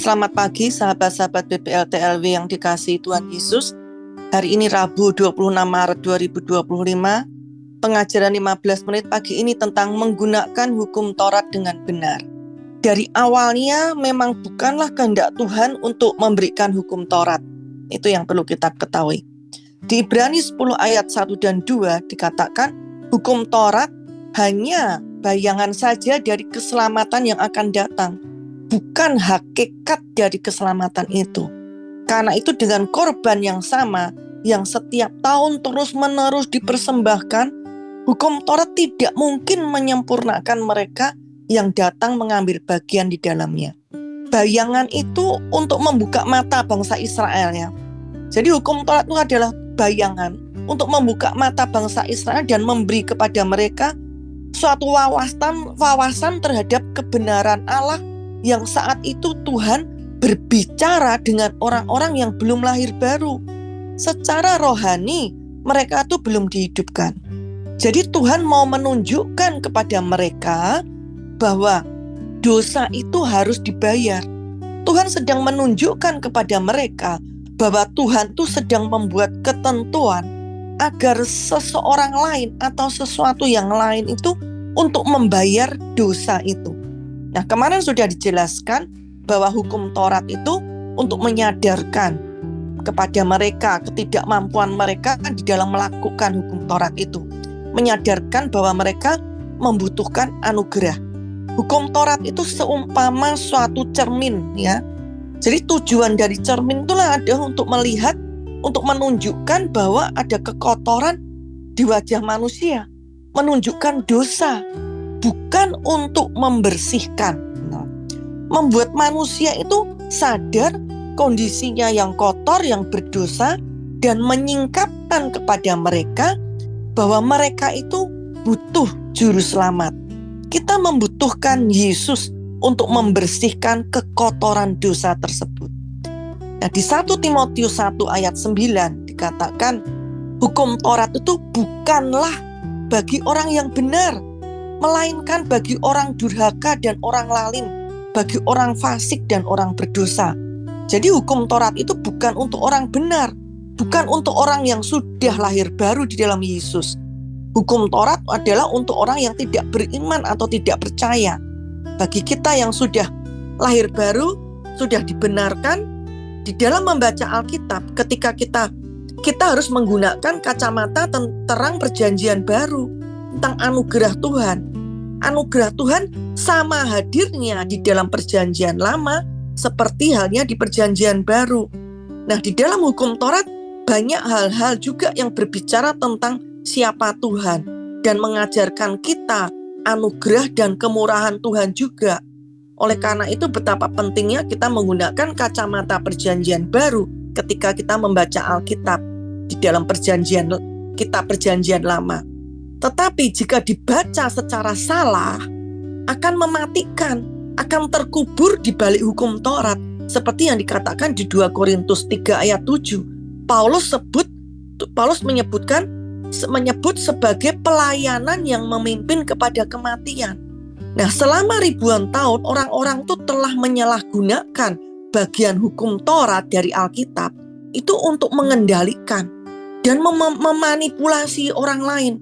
Selamat pagi sahabat-sahabat BPLTLW yang dikasihi Tuhan Yesus. Hari ini Rabu 26 Maret 2025. Pengajaran 15 menit pagi ini tentang menggunakan hukum Taurat dengan benar. Dari awalnya memang bukanlah kehendak Tuhan untuk memberikan hukum Taurat. Itu yang perlu kita ketahui. Di Ibrani 10 ayat 1 dan 2 dikatakan hukum Taurat hanya bayangan saja dari keselamatan yang akan datang, bukan hakikat dari keselamatan itu. Karena itu dengan korban yang sama, yang setiap tahun terus-menerus dipersembahkan, hukum Taurat tidak mungkin menyempurnakan mereka yang datang mengambil bagian di dalamnya. Bayangan itu untuk membuka mata bangsa Israel ya. Jadi hukum Taurat itu adalah bayangan untuk membuka mata bangsa Israel dan memberi kepada mereka suatu wawasan terhadap kebenaran Allah yang saat itu Tuhan berbicara dengan orang-orang yang belum lahir baru. Secara rohani mereka itu belum dihidupkan. Jadi Tuhan mau menunjukkan kepada mereka bahwa dosa itu harus dibayar. Tuhan sedang menunjukkan kepada mereka bahwa Tuhan itu sedang membuat ketentuan agar seseorang lain atau sesuatu yang lain itu untuk membayar dosa itu. Nah, kemarin sudah dijelaskan bahwa hukum Taurat itu untuk menyadarkan kepada mereka ketidakmampuan mereka di dalam melakukan hukum Taurat itu. Menyadarkan bahwa mereka membutuhkan anugerah. Hukum Taurat itu seumpama suatu cermin ya. Jadi tujuan dari cermin itulah adalah untuk melihat, untuk menunjukkan bahwa ada kekotoran di wajah manusia, menunjukkan dosa, bukan untuk membersihkan. Membuat manusia itu sadar kondisinya yang kotor, yang berdosa, dan menyingkapkan kepada mereka bahwa mereka itu butuh juru selamat. Kita membutuhkan Yesus untuk membersihkan kekotoran dosa tersebut. Nah, di 1 Timotius 1 ayat 9 dikatakan hukum Taurat itu bukanlah bagi orang yang benar, melainkan bagi orang durhaka dan orang lalim, bagi orang fasik dan orang berdosa. Jadi hukum Taurat itu bukan untuk orang benar, bukan untuk orang yang sudah lahir baru di dalam Yesus. Hukum Taurat adalah untuk orang yang tidak beriman atau tidak percaya. Bagi kita yang sudah lahir baru, sudah dibenarkan, di dalam membaca Alkitab, ketika kita harus menggunakan kacamata terang perjanjian baru tentang anugerah Tuhan. Anugerah Tuhan sama hadirnya di dalam perjanjian lama seperti halnya di perjanjian baru. Nah, di dalam hukum Taurat banyak hal-hal juga yang berbicara tentang siapa Tuhan dan mengajarkan kita anugerah dan kemurahan Tuhan juga. Oleh karena itu betapa pentingnya kita menggunakan kacamata perjanjian baru ketika kita membaca Alkitab di dalam kitab perjanjian lama. Tetapi jika dibaca secara salah, akan mematikan, akan terkubur di balik hukum Taurat. Seperti yang dikatakan di 2 Korintus 3 ayat 7. Paulus menyebut sebagai pelayanan yang memimpin kepada kematian. Nah, selama ribuan tahun orang-orang itu telah menyalahgunakan bagian hukum Taurat dari Alkitab itu untuk mengendalikan dan memanipulasi orang lain.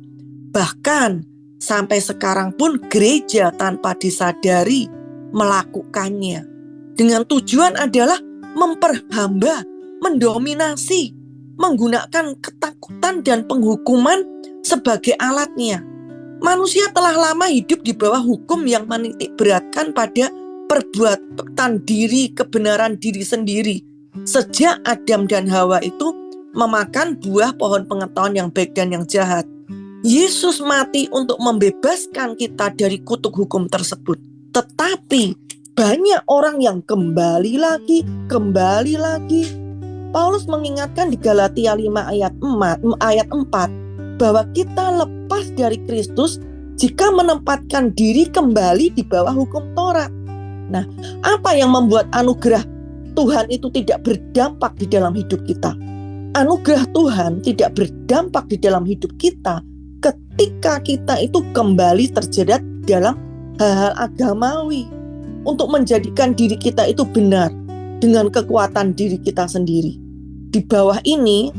Bahkan sampai sekarang pun gereja tanpa disadari melakukannya. Dengan tujuan adalah memperhamba, mendominasi, menggunakan ketakutan dan penghukuman sebagai alatnya. Manusia telah lama hidup di bawah hukum yang menitik beratkan pada perbuatan diri, kebenaran diri sendiri. Sejak Adam dan Hawa itu memakan buah pohon pengetahuan yang baik dan yang jahat. Yesus mati untuk membebaskan kita dari kutuk hukum tersebut. Tetapi banyak orang yang kembali lagi. Paulus mengingatkan di Galatia 5 ayat 4 bahwa kita lepas dari Kristus jika menempatkan diri kembali di bawah hukum Taurat. Nah, apa yang membuat anugerah Tuhan itu tidak berdampak di dalam hidup kita? Anugerah Tuhan tidak berdampak di dalam hidup kita ketika kita itu kembali terjerat dalam hal-hal agamawi untuk menjadikan diri kita itu benar. dengan kekuatan diri kita sendiri. Di bawah ini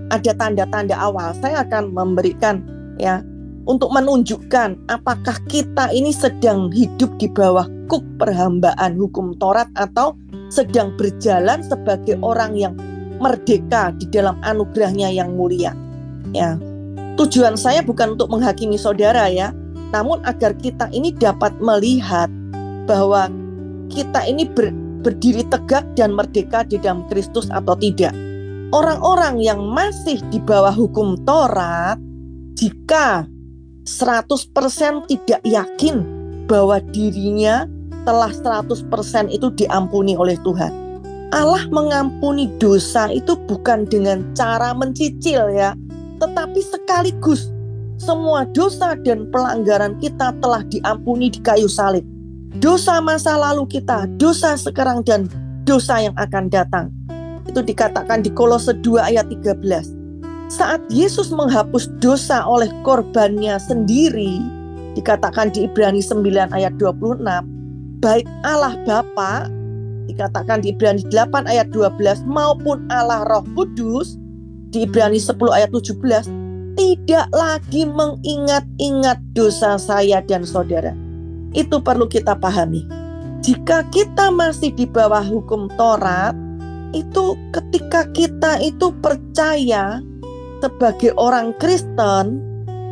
ada tanda-tanda awal. Saya akan memberikan untuk menunjukkan apakah kita ini sedang hidup di bawah kuk perhambaan hukum Taurat atau sedang berjalan sebagai orang yang merdeka di dalam anugerahnya yang mulia. Ya. Tujuan saya bukan untuk menghakimi saudara namun agar kita ini dapat melihat bahwa kita ini berdiri tegak dan merdeka di dalam Kristus atau tidak. Orang-orang yang masih di bawah hukum Taurat, jika 100% tidak yakin bahwa dirinya telah 100% itu diampuni oleh Tuhan. Allah mengampuni dosa itu bukan dengan cara mencicil tetapi sekaligus semua dosa dan pelanggaran kita telah diampuni di kayu salib. Dosa masa lalu kita, dosa sekarang dan dosa yang akan datang. Itu dikatakan di Kolose 2 ayat 13. Saat Yesus menghapus dosa oleh korbannya sendiri, dikatakan di Ibrani 9 ayat 26, baik Allah Bapa, dikatakan di Ibrani 8 ayat 12, maupun Allah Roh Kudus, di Ibrani 10 ayat 17, tidak lagi mengingat-ingat dosa saya dan saudara. Itu perlu kita pahami. Jika kita masih di bawah hukum Taurat, itu ketika kita itu percaya sebagai orang Kristen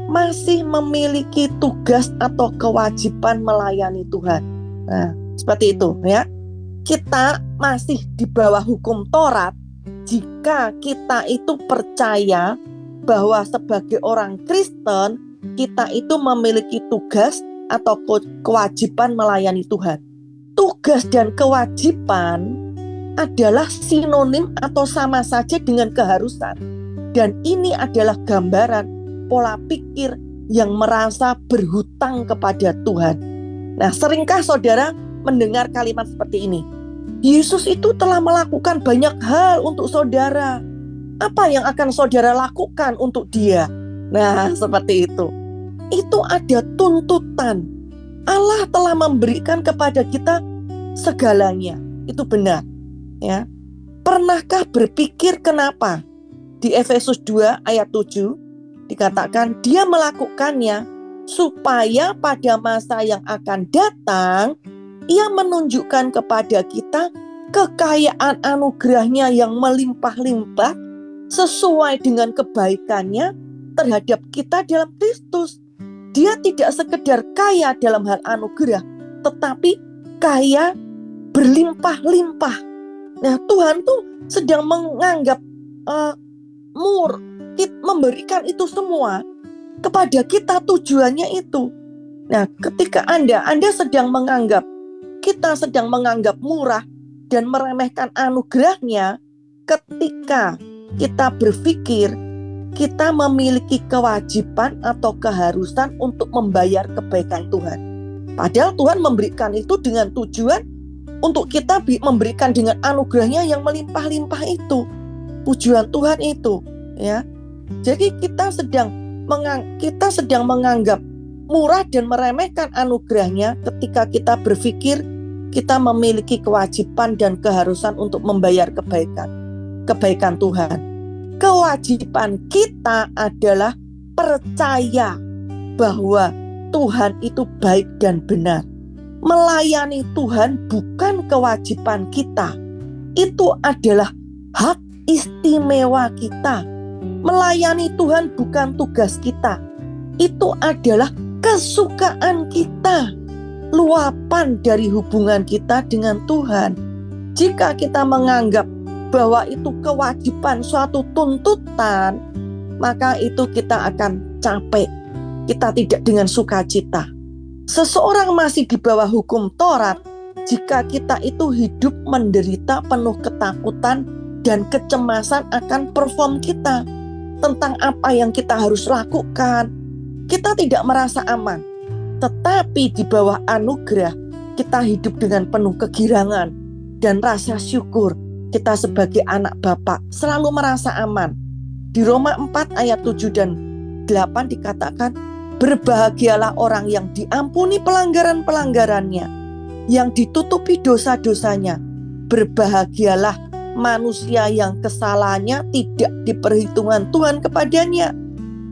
masih memiliki tugas atau kewajiban melayani Tuhan. Nah, seperti itu Kita masih di bawah hukum Taurat jika kita itu percaya bahwa sebagai orang Kristen kita itu memiliki tugas atau kewajiban melayani Tuhan. Tugas dan kewajiban adalah sinonim atau sama saja dengan keharusan. Dan ini adalah gambaran pola pikir yang merasa berhutang kepada Tuhan. Nah, seringkah saudara mendengar kalimat seperti ini? Yesus itu telah melakukan banyak hal untuk saudara. Apa yang akan saudara lakukan untuk dia? Nah, seperti itu. Itu ada tuntutan. Allah telah memberikan kepada kita segalanya. Itu benar. Pernahkah berpikir kenapa? Di Efesus 2 ayat 7 dikatakan dia melakukannya supaya pada masa yang akan datang ia menunjukkan kepada kita kekayaan anugerahnya yang melimpah-limpah sesuai dengan kebaikannya terhadap kita dalam Kristus. Dia tidak sekedar kaya dalam hal anugerah, tetapi kaya berlimpah-limpah. Nah, Tuhan tuh sedang menganggap memberikan itu semua kepada kita, tujuannya itu. Nah, ketika Anda sedang menganggap, kita sedang menganggap murah dan meremehkan anugerahnya, ketika kita berpikir kita memiliki kewajiban atau keharusan untuk membayar kebaikan Tuhan. Padahal Tuhan memberikan itu dengan tujuan untuk kita memberikan dengan anugerahnya yang melimpah-limpah itu. Tujuan Tuhan itu Jadi kita sedang menganggap murah dan meremehkan anugerahnya ketika kita berpikir kita memiliki kewajiban dan keharusan untuk membayar kebaikan Tuhan. Kewajiban kita adalah percaya bahwa Tuhan itu baik dan benar. Melayani Tuhan bukan kewajiban kita. Itu adalah hak istimewa kita. Melayani Tuhan bukan tugas kita. Itu adalah kesukaan kita. Luapan dari hubungan kita dengan Tuhan. Jika kita menganggap bahwa itu kewajiban, suatu tuntutan, maka itu kita akan capek. Kita tidak dengan sukacita. Seseorang masih di bawah hukum Taurat jika kita itu hidup menderita penuh ketakutan dan kecemasan akan perform kita, tentang apa yang kita harus lakukan. Kita tidak merasa aman. Tetapi di bawah anugerah kita hidup dengan penuh kegirangan dan rasa syukur. Kita sebagai anak Bapa selalu merasa aman. Di Roma 4 ayat 7 dan 8 dikatakan, berbahagialah orang yang diampuni pelanggaran-pelanggarannya, yang ditutupi dosa-dosanya. berbahagialah manusia yang kesalahannya tidak diperhitungkan Tuhan kepadanya.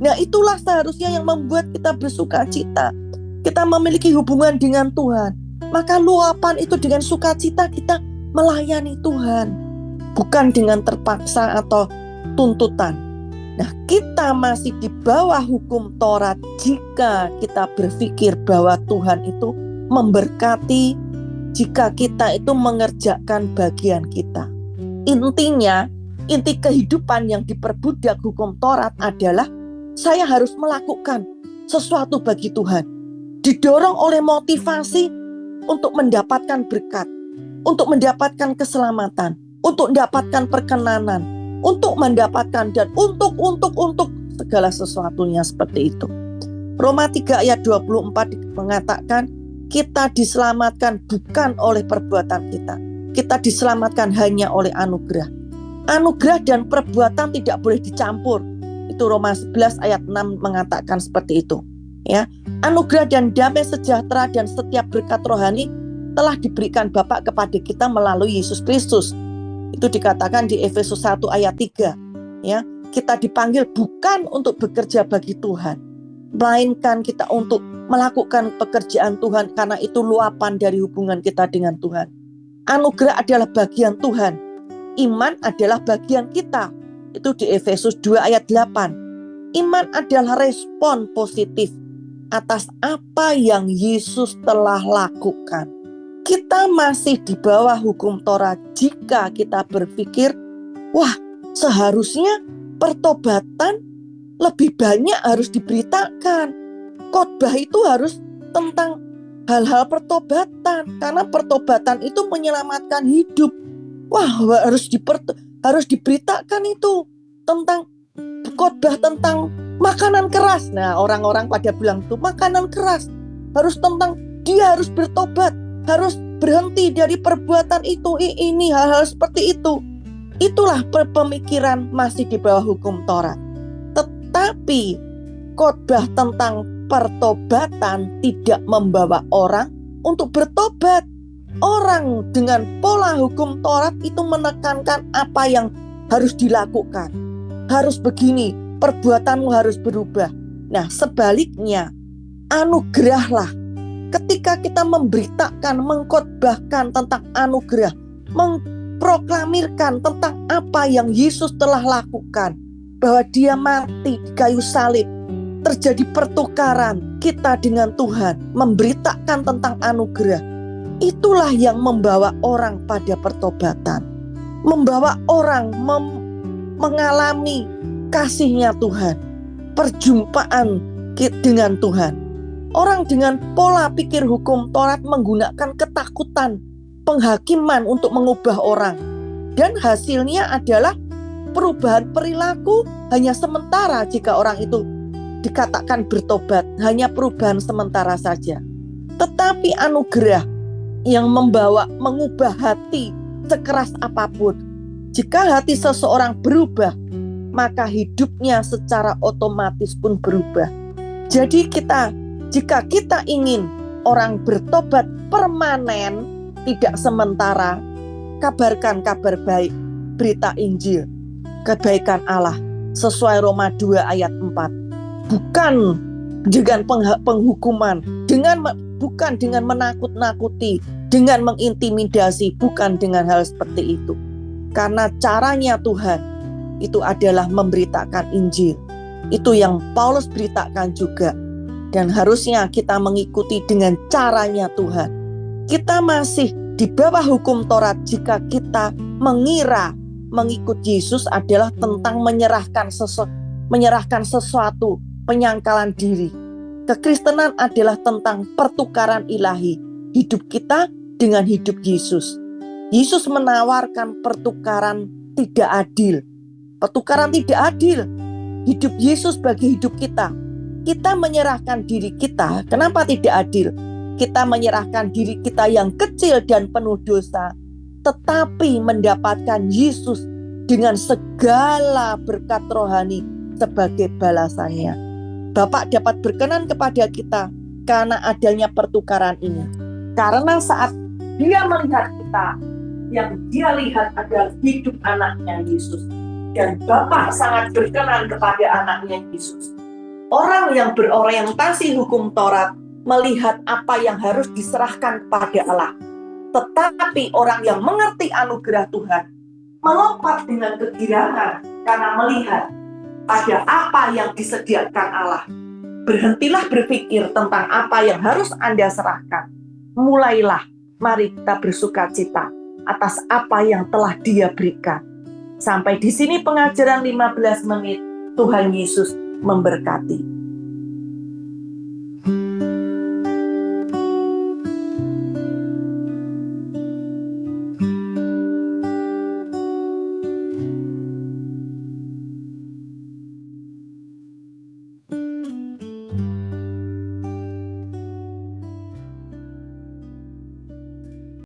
Nah, itulah seharusnya yang membuat kita bersuka cita. Kita memiliki hubungan dengan Tuhan, maka luapan itu dengan sukacita kita melayani Tuhan, bukan dengan terpaksa atau tuntutan. Nah, kita masih di bawah hukum Taurat jika kita berpikir bahwa Tuhan itu memberkati jika kita itu mengerjakan bagian kita. Intinya, inti kehidupan yang diperbudak hukum Taurat adalah saya harus melakukan sesuatu bagi Tuhan. Didorong oleh motivasi untuk mendapatkan berkat, untuk mendapatkan keselamatan, untuk mendapatkan perkenanan, untuk mendapatkan dan untuk segala sesuatunya seperti itu. Roma 3 ayat 24 mengatakan kita diselamatkan bukan oleh perbuatan kita. Kita diselamatkan hanya oleh anugerah. Anugerah dan perbuatan tidak boleh dicampur. Itu Roma 11 ayat 6 mengatakan seperti itu. Ya, anugerah dan damai sejahtera dan setiap berkat rohani telah diberikan Bapa kepada kita melalui Yesus Kristus. Itu dikatakan di Efesus 1 ayat 3. Ya, kita dipanggil bukan untuk bekerja bagi Tuhan, melainkan kita untuk melakukan pekerjaan Tuhan, karena itu luapan dari hubungan kita dengan Tuhan. Anugerah adalah bagian Tuhan, iman adalah bagian kita. Itu di Efesus 2 ayat 8. Iman adalah respon positif atas apa yang Yesus telah lakukan. Kita masih di bawah hukum Taurat jika kita berpikir, wah, seharusnya pertobatan lebih banyak harus diberitakan. Khotbah itu harus tentang hal-hal pertobatan, karena pertobatan itu menyelamatkan hidup. Wah, harus diberitakan itu tentang khotbah tentang makanan keras. Nah, orang-orang pada bilang itu makanan keras. Harus tentang dia harus bertobat, harus berhenti dari perbuatan itu, ini hal-hal seperti itu. Itulah pemikiran masih di bawah hukum Taurat. Tetapi khotbah tentang pertobatan tidak membawa orang untuk bertobat. Orang dengan pola hukum Taurat itu menekankan apa yang harus dilakukan. Harus begini, perbuatanmu harus berubah. Nah, sebaliknya, anugerahlah. Ketika kita memberitakan, mengkhotbahkan tentang anugerah, memproklamirkan tentang apa yang Yesus telah lakukan, bahwa dia mati di kayu salib, terjadi pertukaran kita dengan Tuhan, memberitakan tentang anugerah. Itulah yang membawa orang pada pertobatan, membawa orang mengalami kasih-Nya Tuhan, perjumpaan dengan Tuhan. Orang dengan pola pikir hukum Taurat menggunakan ketakutan, penghakiman untuk mengubah orang, dan hasilnya adalah perubahan perilaku hanya sementara. Jika orang itu dikatakan bertobat, hanya perubahan sementara saja. Tetapi anugerah yang mengubah hati sekeras apapun. Jika hati seseorang berubah, maka hidupnya secara otomatis pun berubah. Jadi jika kita ingin orang bertobat permanen, tidak sementara, kabarkan kabar baik, berita Injil, kebaikan Allah, sesuai Roma 2 ayat 4. Bukan dengan penghukuman, bukan dengan menakut-nakuti, dengan mengintimidasi, bukan dengan hal seperti itu. Karena caranya Tuhan itu adalah memberitakan Injil. Itu yang Paulus beritakan juga. Dan harusnya kita mengikuti dengan caranya Tuhan. Kita masih di bawah hukum Taurat jika kita mengira mengikut Yesus adalah tentang menyerahkan sesuatu, penyangkalan diri. Kekristenan adalah tentang pertukaran ilahi, hidup kita dengan hidup Yesus. Yesus menawarkan pertukaran tidak adil. Pertukaran tidak adil. Hidup Yesus bagi hidup kita. Kita menyerahkan diri kita. Kenapa tidak adil? Kita menyerahkan diri kita yang kecil dan penuh dosa, tetapi mendapatkan Yesus dengan segala berkat rohani sebagai balasannya. Bapa dapat berkenan kepada kita karena adanya pertukaran ini. Karena saat Dia melihat kita, yang dia lihat adalah hidup anaknya Yesus. Dan Bapa sangat berkenan kepada anaknya Yesus. Orang yang berorientasi hukum Taurat melihat apa yang harus diserahkan kepada Allah. Tetapi orang yang mengerti anugerah Tuhan melompat dengan kegirangan karena melihat pada apa yang disediakan Allah. Berhentilah berpikir tentang apa yang harus Anda serahkan. Mulailah, mari kita bersukacita atas apa yang telah Dia berikan. Sampai di sini pengajaran 15 menit. Tuhan Yesus memberkati.